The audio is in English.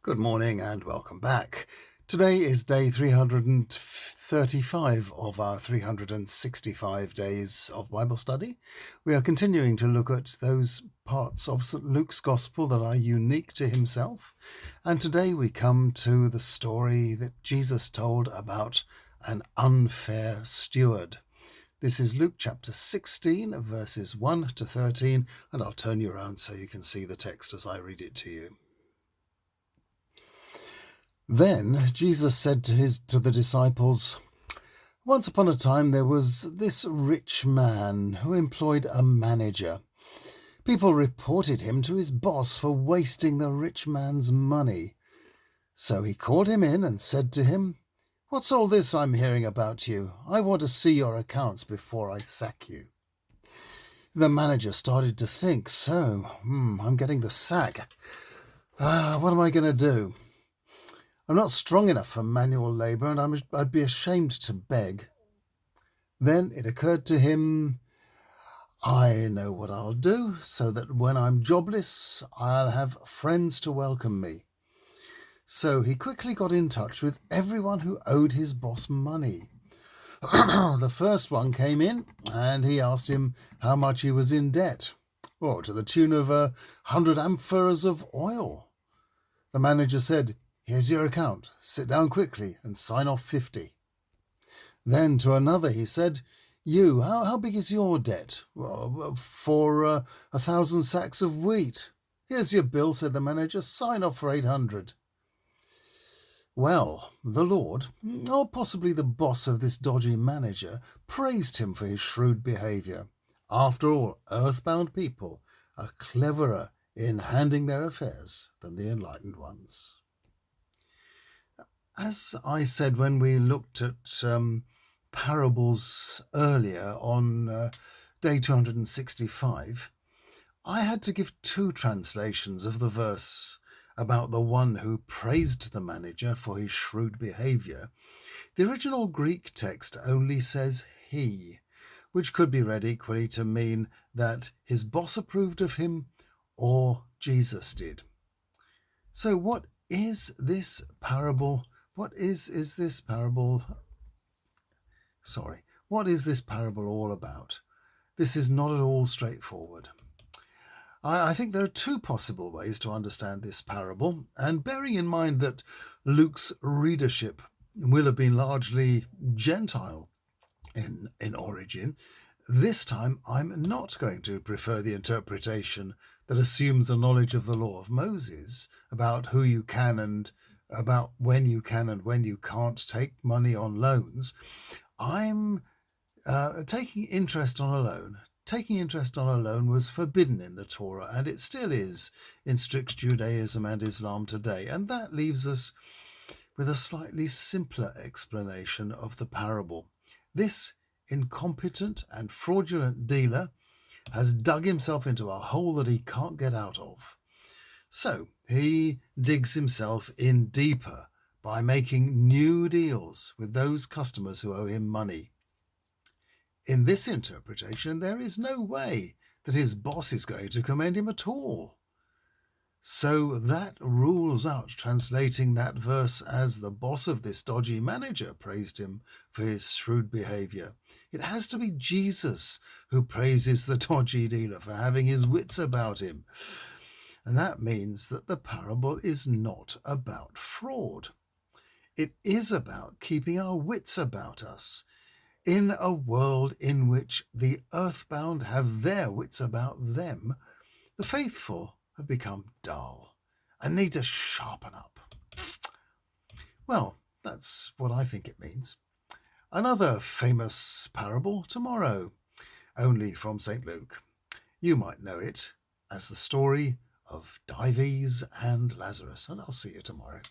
Good morning and welcome back. Today is day 335 of our 365 days of Bible study. We are continuing to look at those parts of St. Luke's Gospel that are unique to himself. And today we come to the story that Jesus told about an unfair steward. This is Luke chapter 16, verses 1 to 13, and I'll turn you around so you can see the text as I read it to you. Then Jesus said to the disciples, "Once upon a time there was this rich man who employed a manager. People reported him to his boss for wasting the rich man's money. So he called him in and said to him, 'What's all this I'm hearing about you? I want to see your accounts before I sack you.' The manager started to think, I'm getting the sack. What am I going to do? I'm not strong enough for manual labour, and I'd be ashamed to beg." Then it occurred to him, "I know what I'll do, so that when I'm jobless, I'll have friends to welcome me." So he quickly got in touch with everyone who owed his boss money. The first one came in, and he asked him how much he was in debt, to the tune of 100 amphoras of oil. The manager said, "Here's your account. Sit down quickly and sign off 50. Then to another he said, "You, how big is your debt?" For 1,000 sacks of wheat." "Here's your bill," said the manager. "Sign off for 800. Well, the Lord, or possibly the boss of this dodgy manager, praised him for his shrewd behaviour. After all, earthbound people are cleverer in handling their affairs than the enlightened ones. As I said when we looked at parables earlier on day 265, I had to give two translations of the verse about the one who praised the manager for his shrewd behaviour. The original Greek text only says he, which could be read equally to mean that his boss approved of him or Jesus did. So what is this parable? What is this parable all about? This is not at all straightforward. I think there are two possible ways to understand this parable, and bearing in mind that Luke's readership will have been largely Gentile in origin, this time I'm not going to prefer the interpretation that assumes a knowledge of the law of Moses about who you can and about when you can and when you can't take money on loans. I'm taking interest on a loan. Taking interest on a loan was forbidden in the Torah, and it still is in strict Judaism and Islam today. And that leaves us with a slightly simpler explanation of the parable. This incompetent and fraudulent dealer has dug himself into a hole that he can't get out of. So he digs himself in deeper by making new deals with those customers who owe him money. In this interpretation, there is no way that his boss is going to commend him at all. So that rules out translating that verse as the boss of this dodgy manager praised him for his shrewd behaviour. It has to be Jesus who praises the dodgy dealer for having his wits about him. And that means that the parable is not about fraud. It is about keeping our wits about us in a world in which the earthbound have their wits about them. The faithful have become dull and need to sharpen up. Well, that's what I think it means. Another famous parable tomorrow, only from St. Luke. You might know it as the story of Dives and Lazarus, and I'll see you tomorrow.